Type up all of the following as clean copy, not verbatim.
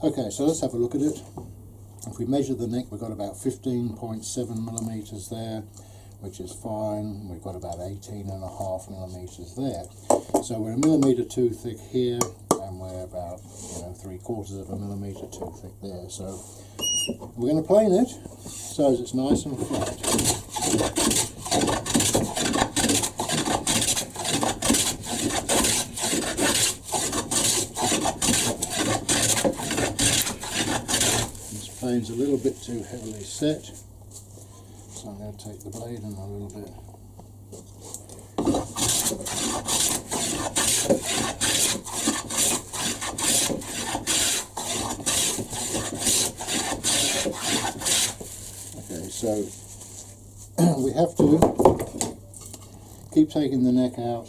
Okay, so let's have a look at it. If we measure the neck, we've got about 15.7 millimeters there, which is fine. We've got about 18.5 millimeters there. So we're a millimeter too thick here, and we're about 3/4 of a millimeter too thick there. So we're going to plane it so it's nice and flat. Plane's a little bit too heavily set, so I'm going to take the blade in a little bit. Okay, so we have to keep taking the neck out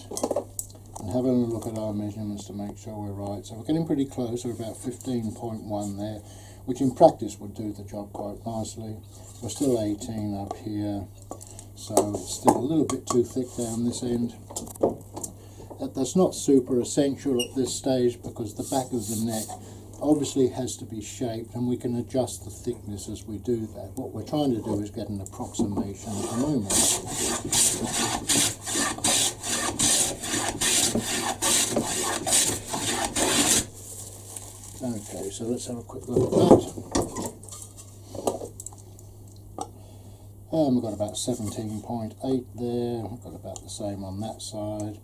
and having a look at our measurements to make sure we're right. So we're getting pretty close, we're about 15.1 there, which in practice would do the job quite nicely. We're still 18 up here, so it's still a little bit too thick down this end. That's not super essential at this stage because the back of the neck obviously has to be shaped, and we can adjust the thickness as we do that. What we're trying to do is get an approximation at the moment. Okay, so let's have a quick look at that. We've got about 17.8 there, we've got about the same on that side.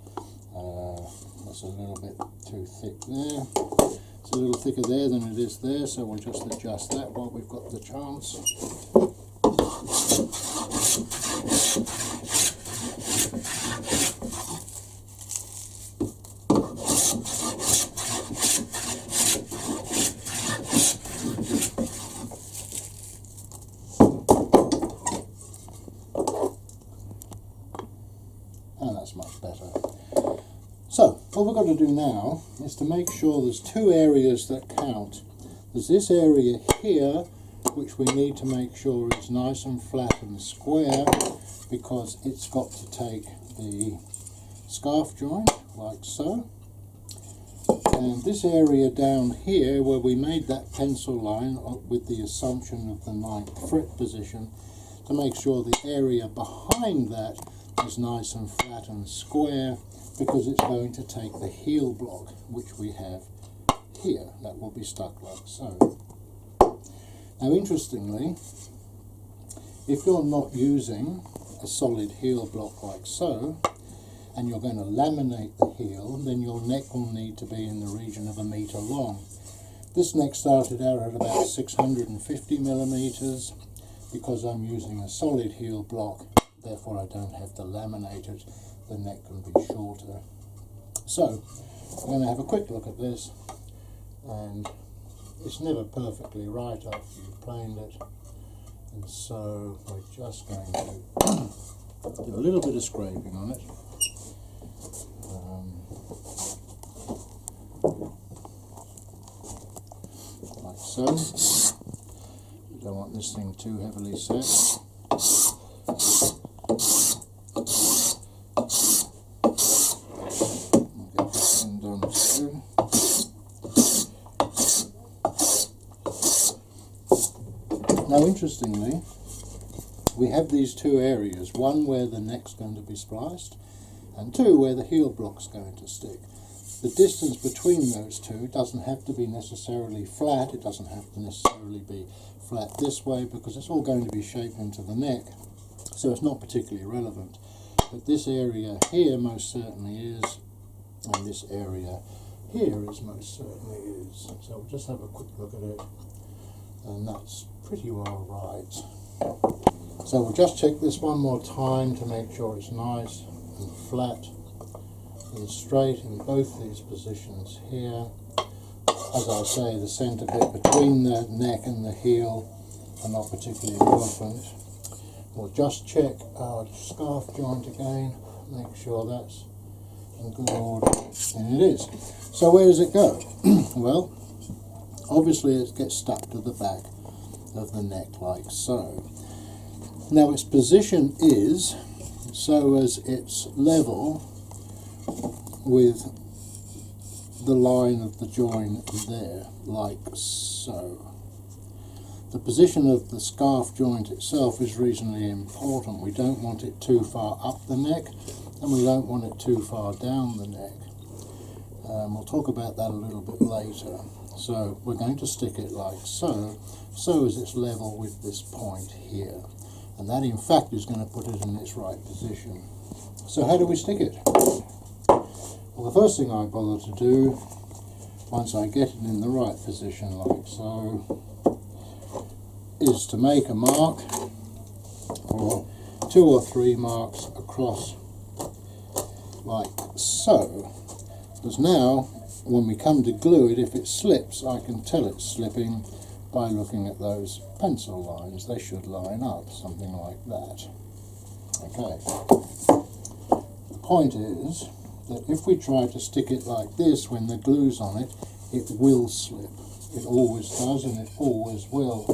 That's a little bit too thick there. It's a little thicker there than it is there, so we'll just adjust that while we've got the chance. And that's much better. So, what we've got to do now is to make sure there's two areas that count. There's this area here, which we need to make sure is nice and flat and square, because it's got to take the scarf joint, like so. And this area down here, where we made that pencil line with the assumption of the 9th fret position, to make sure the area behind that is nice and flat and square, because it's going to take the heel block, which we have here. That will be stuck like so. Now, interestingly, if you're not using a solid heel block like so, and you're going to laminate the heel, then your neck will need to be in the region of 1 meter long. This neck started out at about 650 millimeters. Because I'm using a solid heel block, therefore I don't have to laminate it, the neck can be shorter. So, we're going to have a quick look at this, and it's never perfectly right after you've planed it, and so we're just going to do a little bit of scraping on it. Like so. You don't want this thing too heavily set. Get this one done too. Now, interestingly, we have these two areas, one where the neck's going to be spliced, and two where the heel block's going to stick. The distance between those two doesn't have to be necessarily flat, it doesn't have to necessarily be flat this way, because it's all going to be shaped into the neck, so it's not particularly relevant. But this area here most certainly is, and this area here is most certainly is. So we'll just have a quick look at it, and that's pretty well right. So we'll just check this one more time to make sure it's nice and flat and straight in both these positions here. As I say, the centre bit between the neck and the heel are not particularly relevant. We'll just check our scarf joint again, make sure that's in good order, and it is. So where does it go? Well, obviously it gets stuck to the back of the neck like so. Now its position is so as it's level with the line of the join there, like so. The position of the scarf joint itself is reasonably important. We don't want it too far up the neck, and we don't want it too far down the neck. We'll talk about that a little bit later. So we're going to stick it like so, so as it's level with this point here. And that in fact is going to put it in its right position. So how do we stick it? Well, the first thing I bother to do, once I get it in the right position like so, is to make a mark, or 2 or 3 marks across like so. Because now, when we come to glue it, if it slips, I can tell it's slipping by looking at those pencil lines. They should line up, something like that. Okay. The point is that if we try to stick it like this when the glue's on it, it will slip. It always does, and it always will.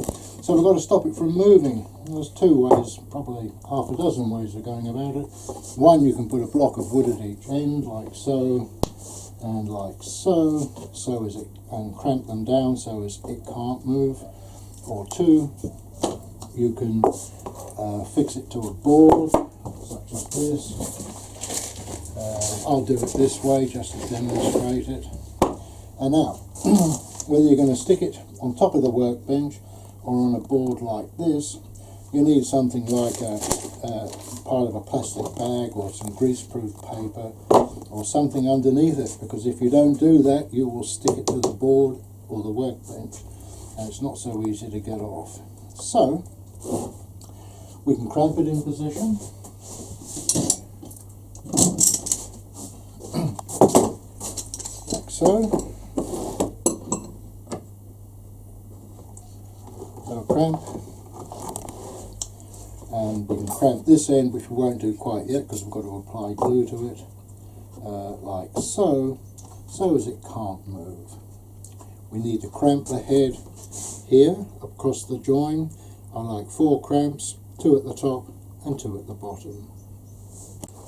So we've got to stop it from moving. There's 2 ways, probably half a dozen ways of going about it. One, you can put a block of wood at each end, like so, and like so, so as it, and cramp them down so as it can't move. Or 2, you can fix it to a board, such as this. I'll do it this way just to demonstrate it. And now, whether you're going to stick it on top of the workbench or on a board like this, you need something like a part of a plastic bag or some greaseproof paper or something underneath it, because if you don't do that, you will stick it to the board or the workbench, and it's not so easy to get off. So we can cramp it in position. Like so. Cramp, and we can cramp this end, which we won't do quite yet because we've got to apply glue to it, like so, so as it can't move. We need to cramp the head here across the join. I like 4 cramps, 2 at the top and 2 at the bottom.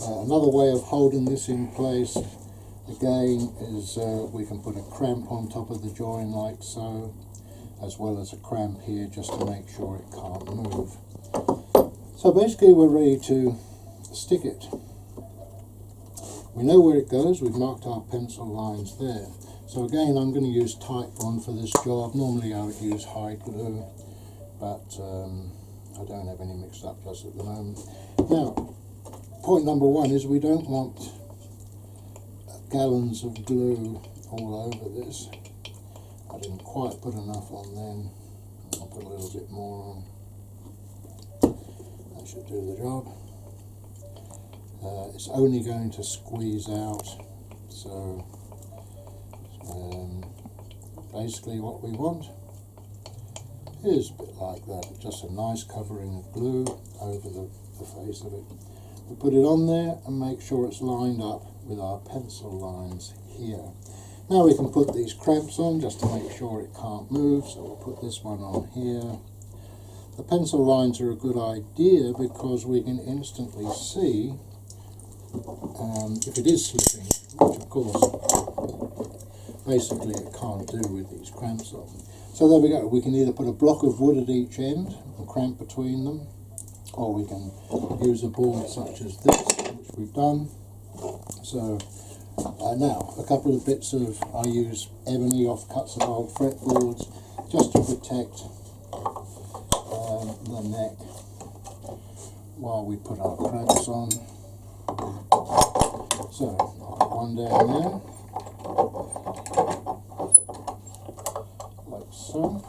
Another way of holding this in place again is we can put a cramp on top of the join like so, as well as a cramp here just to make sure it can't move. So basically we're ready to stick it. We know where it goes, we've marked our pencil lines there. So again, I'm going to use Titebond for this job. Normally I would use hide glue, but I don't have any mixed up just at the moment. Now, point number 1 is we don't want gallons of glue all over this. I didn't quite put enough on then. I'll put a little bit more on. That should do the job. It's only going to squeeze out, so basically what we want is a bit like that, just a nice covering of glue over the face of it. We put it on there and make sure it's lined up with our pencil lines here. Now we can put these cramps on just to make sure it can't move, so we'll put this one on here. The pencil lines are a good idea because we can instantly see if it is slipping, which of course basically it can't do with these cramps on. So there we go, we can either put a block of wood at each end and cramp between them, or we can use a board such as this, which we've done. So now, a couple of bits of, I use ebony offcuts of old fretboards just to protect the neck while we put our cramps on. So, I'll put one down there, like so.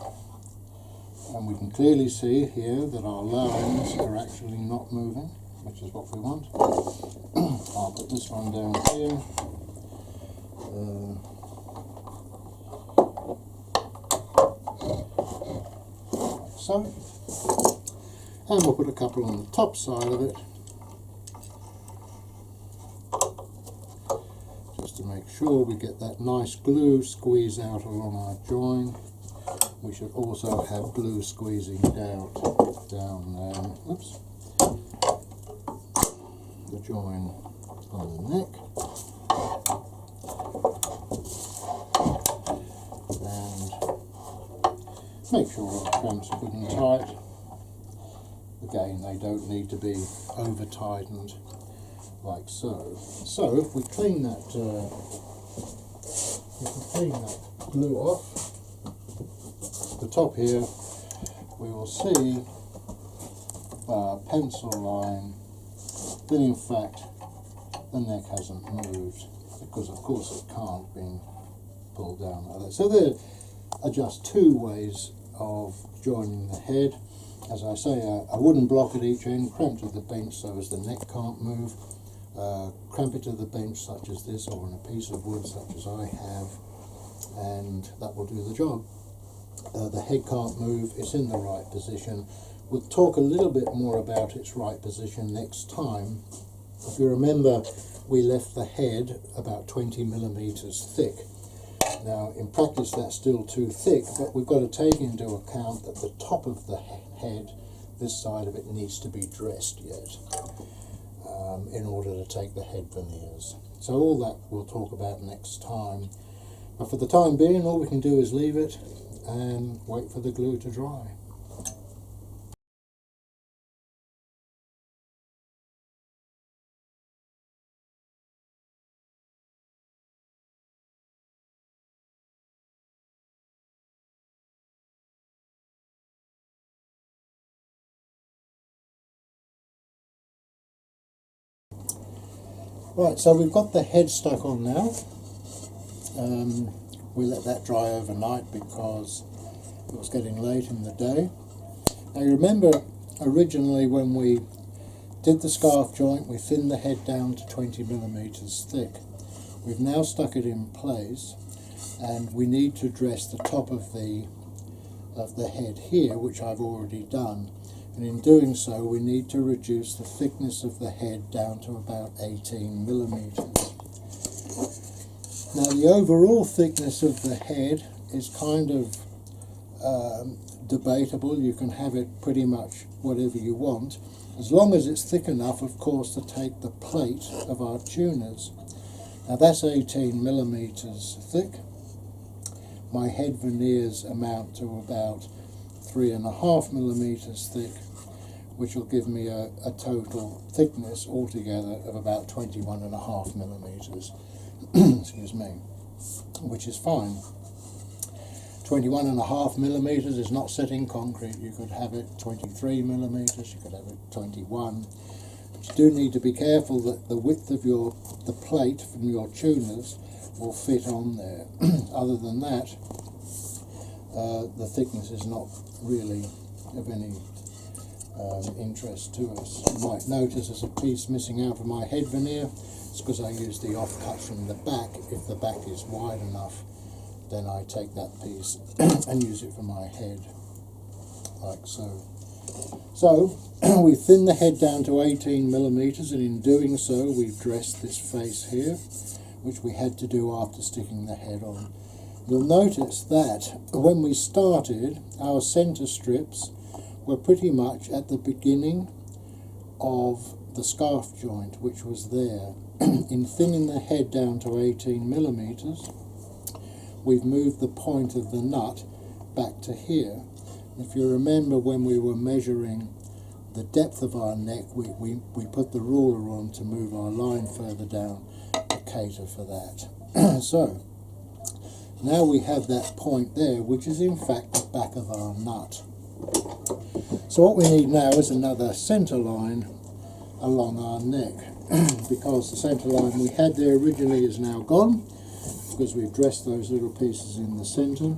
And we can clearly see here that our lines are actually not moving, which is what we want. I'll put this one down here. Like so. And we'll put a couple on the top side of it, just to make sure we get that nice glue squeeze out along our join. We should also have glue squeezing down oops, the join on the neck. Make sure our clamps are good and tight. Again, they don't need to be over tightened like so. So if we clean that, glue off the top here, we will see our pencil line that in fact the neck hasn't moved, because of course it can't be pulled down like that. So there are just two ways of joining the head. As I say, a wooden block at each end, cramp to the bench so as the neck can't move, cramp it to the bench such as this, or on a piece of wood such as I have, and that will do the job. The head can't move, it's in the right position. We'll talk a little bit more about its right position next time. If you remember, we left the head about 20 millimeters thick. Now, in practice that's still too thick, but we've got to take into account that the top of the head, this side of it, needs to be dressed yet in order to take the head veneers. So all that we'll talk about next time. But for the time being, all we can do is leave it and wait for the glue to dry. Right, so we've got the head stuck on now. We let that dry overnight because it was getting late in the day. Now you remember originally when we did the scarf joint, we thinned the head down to 20 millimeters thick. We've now stuck it in place, and we need to dress the top of the head here, which I've already done. And in doing so, we need to reduce the thickness of the head down to about 18 millimeters. Now the overall thickness of the head is kind of debatable. You can have it pretty much whatever you want, as long as it's thick enough, of course, to take the plate of our tuners. Now that's 18 millimeters thick. My head veneers amount to about 3.5 millimeters thick, which will give me a total thickness altogether of about 21.5 millimeters. Excuse me, which is fine. 21.5 millimeters is not set in concrete. You could have it 23 millimeters, you could have it 21. But you do need to be careful that the width of the plate from your tuners will fit on there. Other than that, the thickness is not really of any interest to us. You might notice there's a piece missing out of my head veneer. It's because I use the offcut from the back. If the back is wide enough, then I take that piece and use it for my head, like so. So we thin the head down to 18 millimeters, and in doing so we've dressed this face here, which we had to do after sticking the head on. You'll notice that when we started, our center strips were pretty much at the beginning of the scarf joint, which was there. In thinning the head down to 18 millimeters, we've moved the point of the nut back to here. If you remember, when we were measuring the depth of our neck, we put the ruler on to move our line further down to cater for that. So now we have that point there, which is in fact the back of our nut. So what we need now is another center line along our neck, because the center line we had there originally is now gone, because we've dressed those little pieces in the center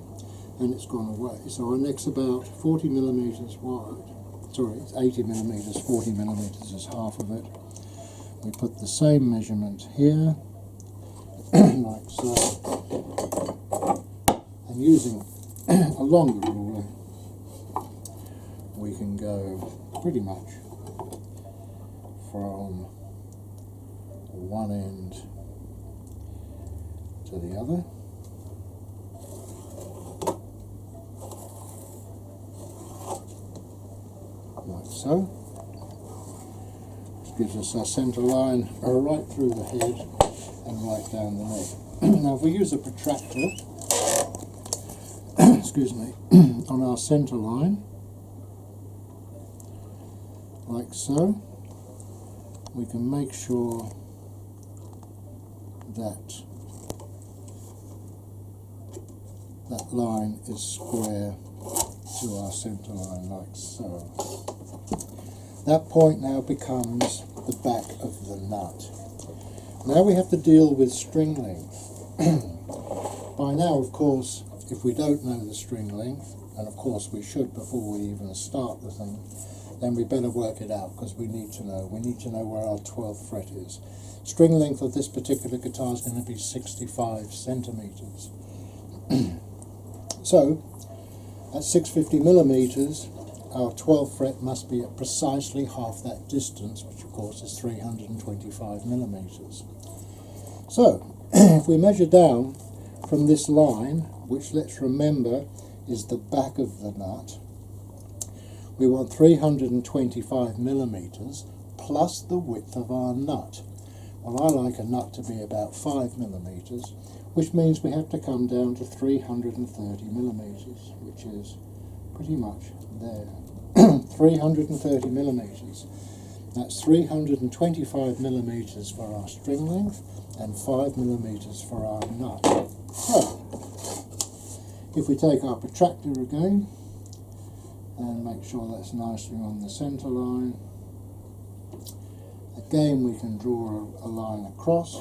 and it's gone away. So our neck's about 40 millimeters wide. Sorry, it's 80 millimeters, 40 millimeters is half of it. We put the same measurement here, like so, and using a longer ruler, we can go pretty much from one end to the other. Like so. Which gives us our centre line right through the head and right down the neck. Now if we use a protractor, excuse me, on our centre line, like so. We can make sure that that line is square to our centre line, like so. That point now becomes the back of the nut. Now we have to deal with string length. By now, of course, if we don't know the string length, and of course we should before we even start the thing, then we better work it out, because we need to know. We need to know where our 12th fret is. String length of this particular guitar is going to be 65 centimetres. So, at 650 millimetres, our 12th fret must be at precisely half that distance, which of course is 325 millimetres. So, if we measure down from this line, which let's remember is the back of the nut, we want 325 millimetres plus the width of our nut. Well, I like a nut to be about 5 millimetres, which means we have to come down to 330 millimetres, which is pretty much there. 330 millimetres. That's 325 millimetres for our string length and 5 millimetres for our nut. So, if we take our protractor again and make sure that's nicely on the centre line, again we can draw a line across,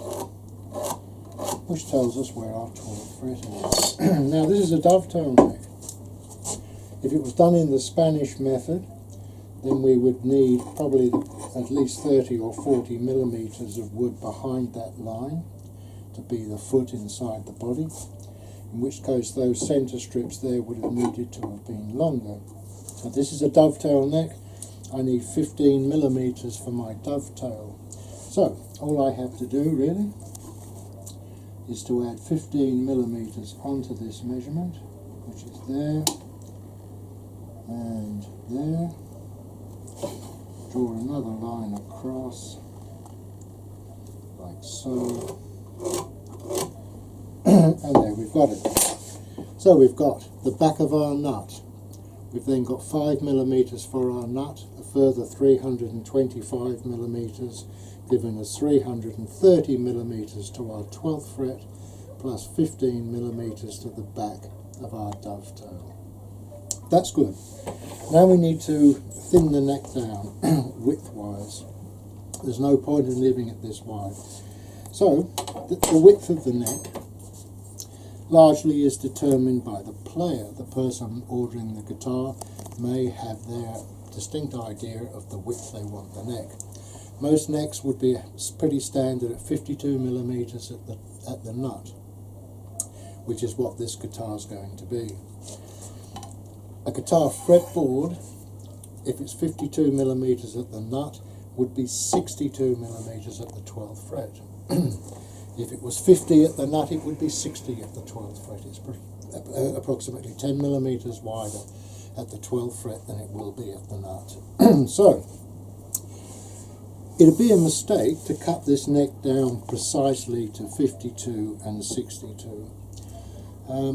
which tells us where our 12th fret is. Now this is a dovetail neck. If it was done in the Spanish method, then we would need probably at least 30 or 40 millimetres of wood behind that line to be the foot inside the body, in which case those centre strips there would have needed to have been longer. So this is a dovetail neck. I need 15 millimetres for my dovetail. So all I have to do really is to add 15 millimetres onto this measurement, which is there and there. Draw another line across, like so, and there we've got it. So we've got the back of our nut. We've then got 5 millimetres for our nut, a further 325 millimetres, giving us 330 millimetres to our 12th fret, plus 15 millimetres to the back of our dovetail. That's good. Now we need to thin the neck down width-wise. There's no point in leaving it this wide. So the width of the neck largely is determined by the player. The person ordering the guitar may have their distinct idea of the width they want the neck. Most necks would be pretty standard at 52 millimetres at the nut, which is what this guitar is going to be. A guitar fretboard, if it's 52 millimetres at the nut, would be 62 millimetres at the 12th fret. If it was 50 at the nut, it would be 60 at the 12th fret. It's approximately 10 millimetres wider at the 12th fret than it will be at the nut. So, it'd be a mistake to cut this neck down precisely to 52 and 62.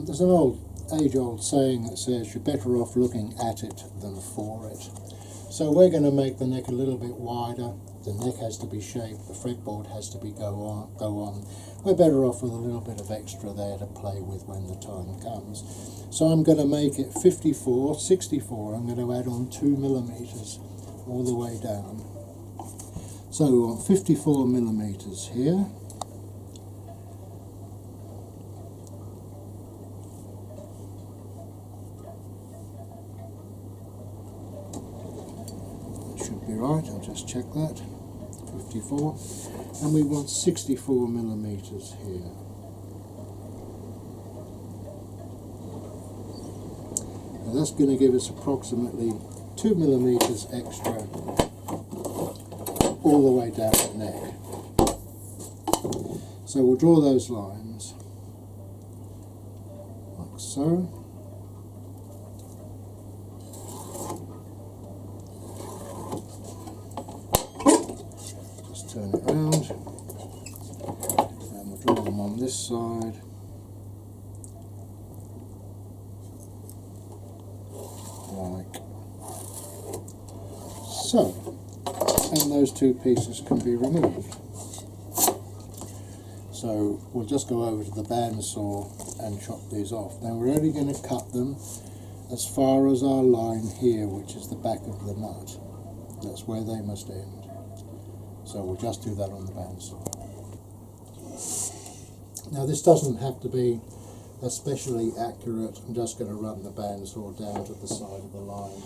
There's an age-old saying that says you're better off looking at it than for it. So we're going to make the neck a little bit wider. The neck has to be shaped, the fretboard has to be go on. We're better off with a little bit of extra there to play with when the time comes. So I'm going to make it 54, 64. I'm going to add on 2 millimetres all the way down. So we want 54 millimetres here. Should be right, I'll just check that. 54, and we want 64 millimetres here. Now that's going to give us approximately 2 millimetres extra all the way down the neck. So we'll draw those lines like so. Turn it around, and we'll draw them on this side So, and those two pieces can be removed. So we'll just go over to the bandsaw and chop these off. Now we're only going to cut them as far as our line here, which is the back of the nut. That's where they must end. So we'll just do that on the bandsaw. Now this doesn't have to be especially accurate. I'm just going to run the bandsaw down to the side of the line.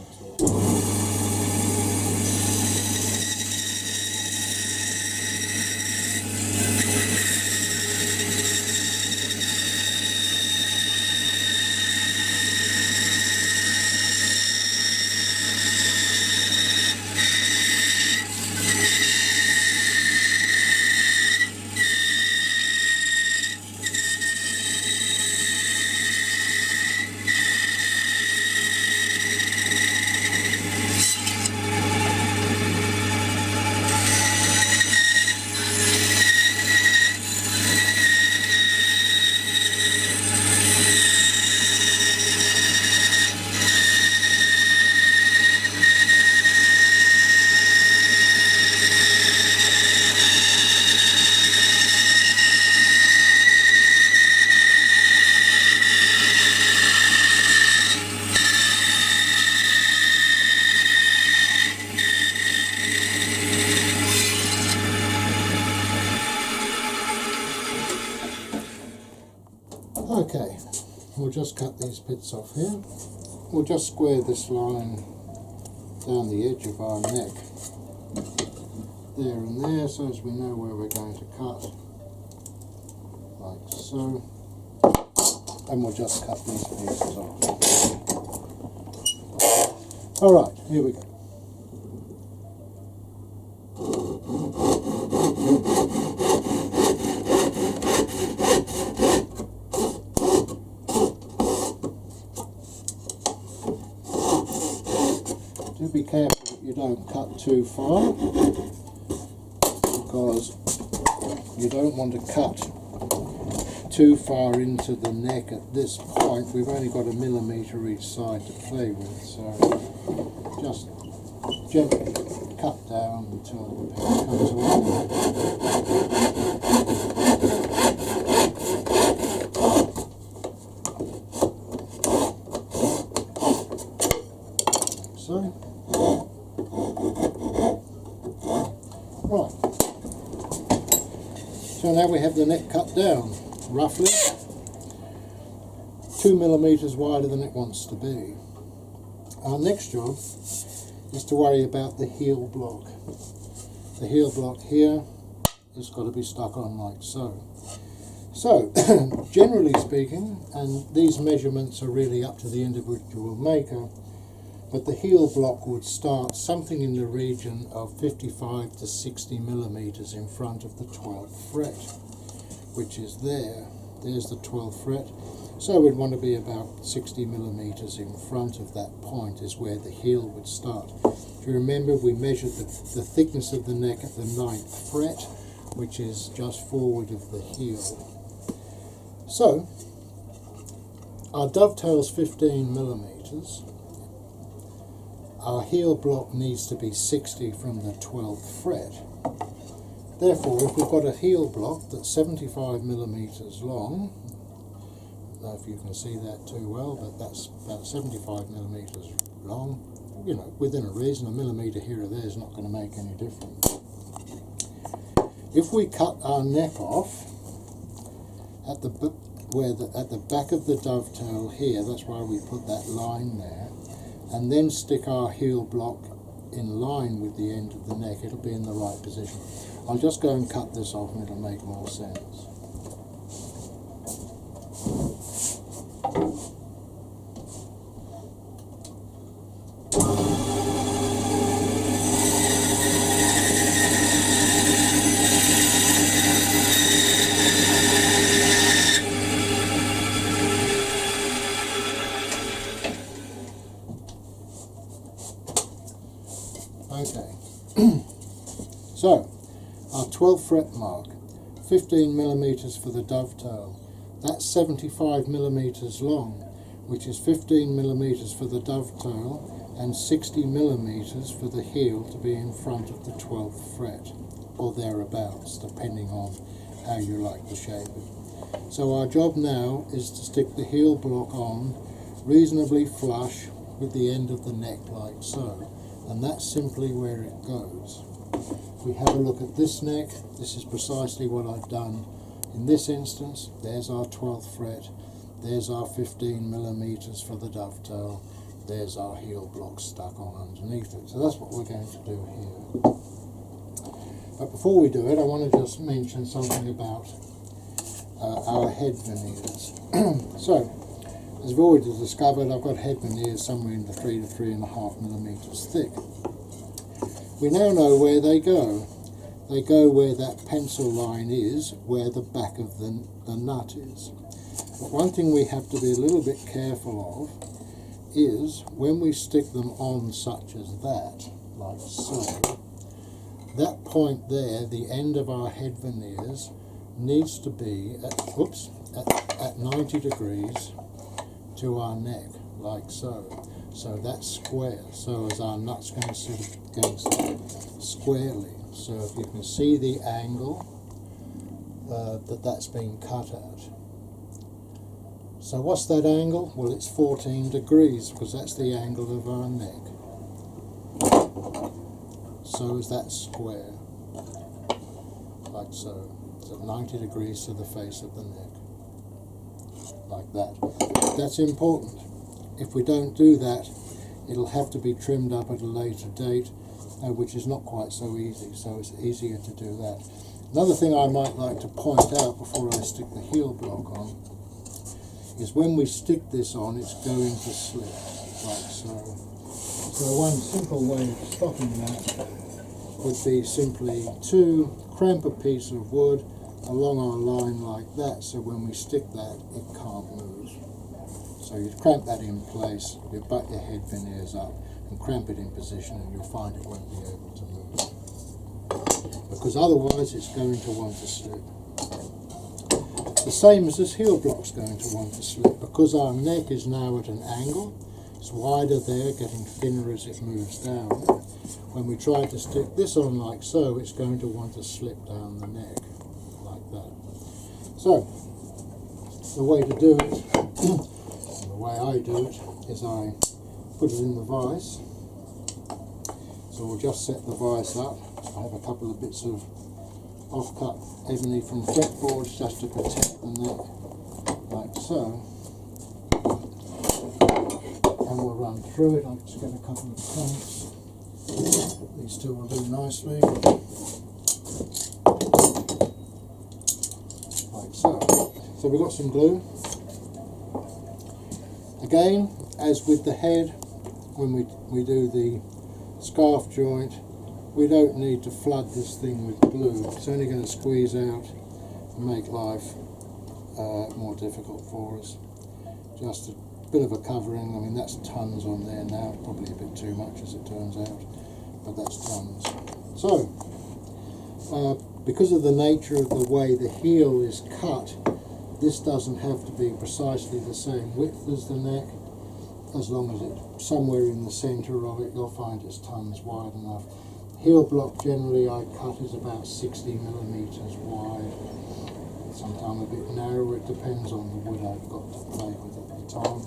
Okay, we'll just cut these bits off here. We'll just square this line down the edge of our neck, there and there, so as we know where we're going to cut, like so, and we'll just cut these pieces off. Alright, here we go. Do be careful that you don't cut too far, because you don't want to cut too far into the neck at this point. We've only got 1 millimetre each side to play with, so just gently cut down until the piece comes along. So. Right, so now we have the neck cut down, roughly 2 millimetres wider than it wants to be. Our next job is to worry about the heel block. The heel block here has got to be stuck on like so. So, generally speaking, and these measurements are really up to the individual maker, but the heel block would start something in the region of 55 to 60 millimetres in front of the 12th fret, which is there. There's the 12th fret. So we'd want to be about 60 millimetres in front of that point is where the heel would start. If you remember, we measured the thickness of the neck at the 9th fret, which is just forward of the heel. So, our dovetail's 15 millimetres. Our heel block needs to be 60 from the 12th fret. Therefore, if we've got a heel block that's 75 millimetres long, I don't know if you can see that too well, but that's about 75 millimetres long. You know, within a reason, 1 millimetre here or there is not going to make any difference. If we cut our neck off at the back of the dovetail here, that's why we put that line there, and then stick our heel block in line with the end of the neck, it'll be in the right position. I'll just go and cut this off and it'll make more sense. Okay, so our 12th fret mark, 15 millimetres for the dovetail. That's 75 millimetres long, which is 15 millimetres for the dovetail and 60 millimeters for the heel to be in front of the 12th fret, or thereabouts, depending on how you like to shape it. So our job now is to stick the heel block on reasonably flush with the end of the neck like so, and that's simply where it goes. If we have a look at this neck, this is precisely what I've done in this instance. There's our 12th fret, there's our 15 millimeters for the dovetail, there's our heel block stuck on underneath it. So that's what we're going to do here. But before we do it, I want to just mention something about our head veneers. So, as we've already discovered, I've got head veneers somewhere in the 3 to 3.5 millimeters thick. We now know where they go. They go where that pencil line is, where the back of the nut is. But one thing we have to be a little bit careful of is when we stick them on such as that, like so, that point there, the end of our head veneers, needs to be at 90 degrees to our neck, like so. So that's square, so as our nut's going to sit against squarely. So if you can see the angle that's been cut at. So what's that angle? Well, it's 14 degrees, because that's the angle of our neck. So is that square, like so. So 90 degrees to the face of the neck, like that. That's important. If we don't do that, it'll have to be trimmed up at a later date, which is not quite so easy, so it's easier to do that. Another thing I might like to point out before I stick the heel block on is when we stick this on, it's going to slip, like so. So one simple way of stopping that would be simply to cramp a piece of wood along our line like that, so when we stick that, it can't move. So you cramp that in place, you butt your head veneers up and cramp it in position, and you'll find it won't be able to move. Because otherwise it's going to want to slip. The same as this heel block's going to want to slip, because our neck is now at an angle. It's wider there, getting thinner as it moves down. When we try to stick this on like so, it's going to want to slip down the neck, like that. So, the way to do it, the way I do it, is I put it in the vise. So we'll just set the vise up. I have a couple of bits of off-cut ebony from fretboards just to protect the neck, like so. And we'll run through it. I'll just get a couple of clamps. These two will do nicely, like so. So we've got some glue. Again, as with the head, when we do the scarf joint, we don't need to flood this thing with glue. It's only going to squeeze out and make life more difficult for us. Just a bit of a covering. I mean, that's tons on there now, probably a bit too much as it turns out, but that's tons. So, because of the nature of the way the heel is cut, this doesn't have to be precisely the same width as the neck. As long as it's somewhere in the centre of it, you'll find it's tons wide enough. Heel block generally I cut is about 60 millimeters wide. Sometimes a bit narrower, it depends on the wood I've got to play with at the time.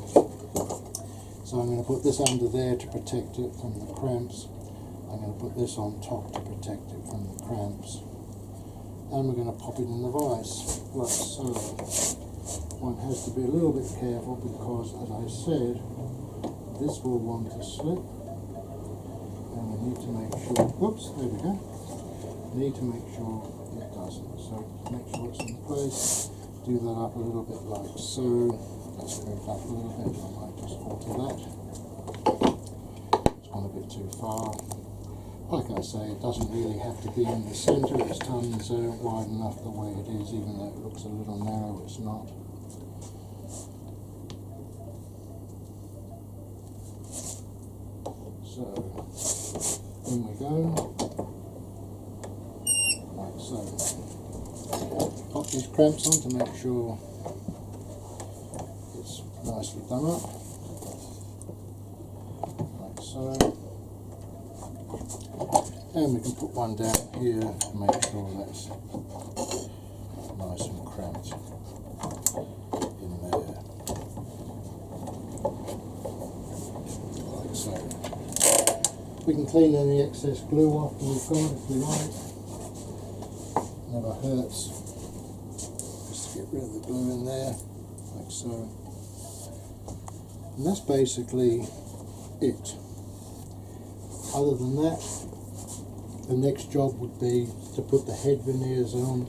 So I'm going to put this under there to protect it from the cramps. I'm going to put this on top to protect it from the cramps. And we're going to pop it in the vise, like so. One has to be a little bit careful because, as I said, this will want to slip. And we need to make sure, whoops, there we go. Need to make sure it doesn't. So make sure it's in place. Do that up a little bit like so. Let's move that a little bit. I might just alter that. It's gone a bit too far. Like I say, it doesn't really have to be in the centre. It's tons wide enough the way it is, even though it looks a little narrow, it's not. So, in we go, like so. Pop these cramps on to make sure it's nicely done up, like so. And we can put one down here to make sure that's nice and cramped in there, like so. We can clean any excess glue off that we've got if we like. Never hurts. Just to get rid of the glue in there, like so. And that's basically it. Other than that, the next job would be to put the head veneers on.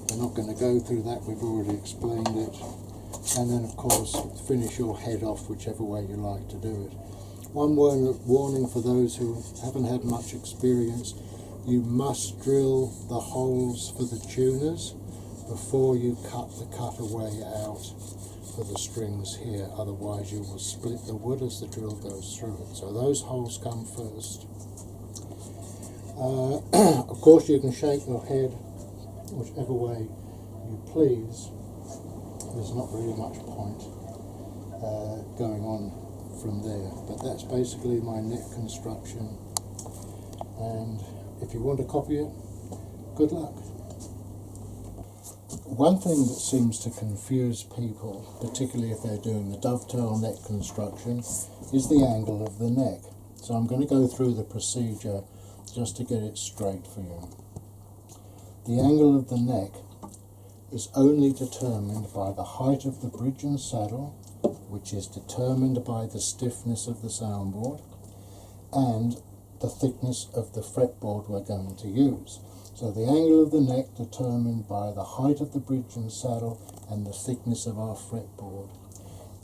We're not going to go through that, we've already explained it. And then of course finish your head off whichever way you like to do it. One warning for those who haven't had much experience: you must drill the holes for the tuners before you cut the cutaway out for the strings here, otherwise you will split the wood as the drill goes through it. So those holes come first. Of course you can shape your head whichever way you please. There's not really much point going on from there, but that's basically my neck construction, and if you want to copy it, good luck. One thing that seems to confuse people, particularly if they're doing the dovetail neck construction, is the angle of the neck. So I'm going to go through the procedure just to get it straight for you. The angle of the neck is only determined by the height of the bridge and saddle, which is determined by the stiffness of the soundboard, and the thickness of the fretboard we're going to use. So the angle of the neck determined by the height of the bridge and saddle and the thickness of our fretboard.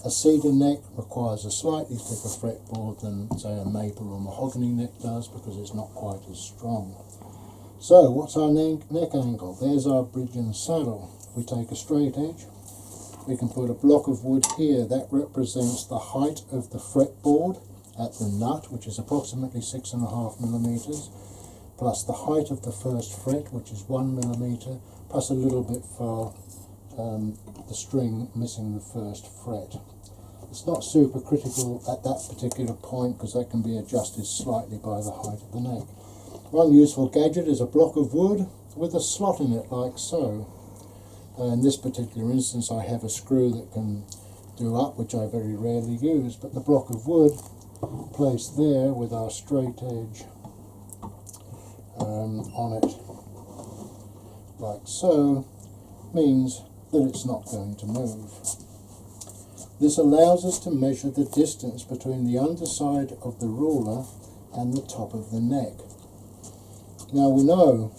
A cedar neck requires a slightly thicker fretboard than, say, a maple or mahogany neck does, because it's not quite as strong. So what's our neck angle? There's our bridge and saddle. If we take a straight edge, we can put a block of wood here. That represents the height of the fretboard at the nut, which is approximately 6.5 millimeters, plus the height of the first fret, which is 1 millimeter, plus a little bit for the string missing the first fret. It's not super critical at that particular point, because that can be adjusted slightly by the height of the neck. One useful gadget is a block of wood with a slot in it, like so. In this particular instance I have a screw that can do up, which I very rarely use, but the block of wood placed there with our straight edge on it, like so, means that it's not going to move. This allows us to measure the distance between the underside of the ruler and the top of the neck. Now we know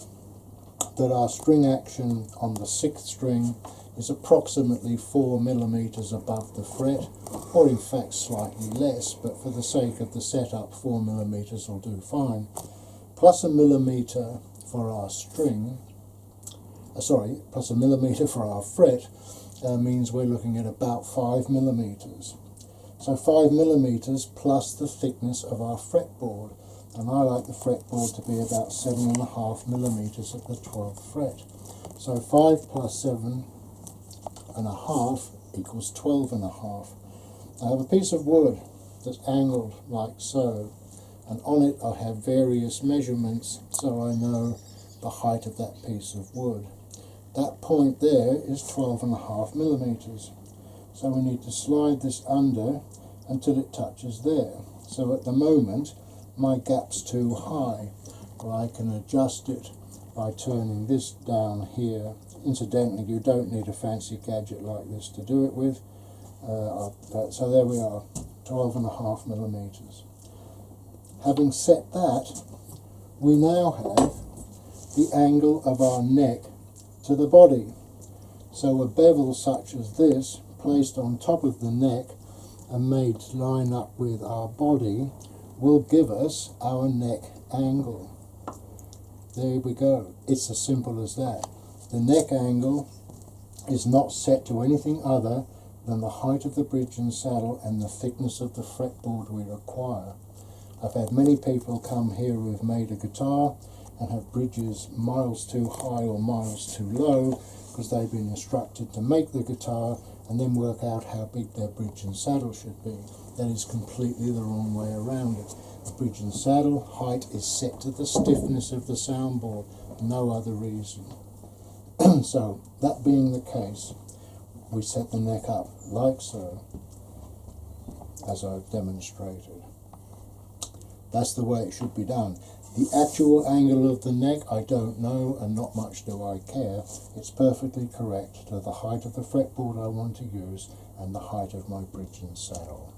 that our string action on the 6th string is approximately 4 millimeters above the fret, or in fact slightly less, but for the sake of the setup 4 millimeters will do fine. Plus a millimeter for our string, plus a millimeter for our fret, means we're looking at about 5 millimeters. So 5 millimeters plus the thickness of our fretboard, and I like the fretboard to be about 7.5 millimeters at the 12th fret. So 5 plus 7.5 equals 12.5. I have a piece of wood that's angled like so, and on it I have various measurements so I know the height of that piece of wood. That point there is 12.5 millimeters. So we need to slide this under until it touches there. So at the moment my gap's too high, but I can adjust it by turning this down here. Incidentally, you don't need a fancy gadget like this to do it with. So there we are, 12.5 millimeters. Having set that, we now have the angle of our neck to the body. So a bevel such as this, placed on top of the neck and made to line up with our body, will give us our neck angle. There we go. It's as simple as that. The neck angle is not set to anything other than the height of the bridge and saddle and the thickness of the fretboard we require. I've had many people come here who have made a guitar and have bridges miles too high or miles too low, because they've been instructed to make the guitar and then work out how big their bridge and saddle should be. That is completely the wrong way around it. The bridge and saddle height is set to the stiffness of the soundboard, no other reason. So, that being the case, we set the neck up like so, as I've demonstrated. That's the way it should be done. The actual angle of the neck I don't know, and not much do I care. It's perfectly correct to the height of the fretboard I want to use and the height of my bridge and saddle.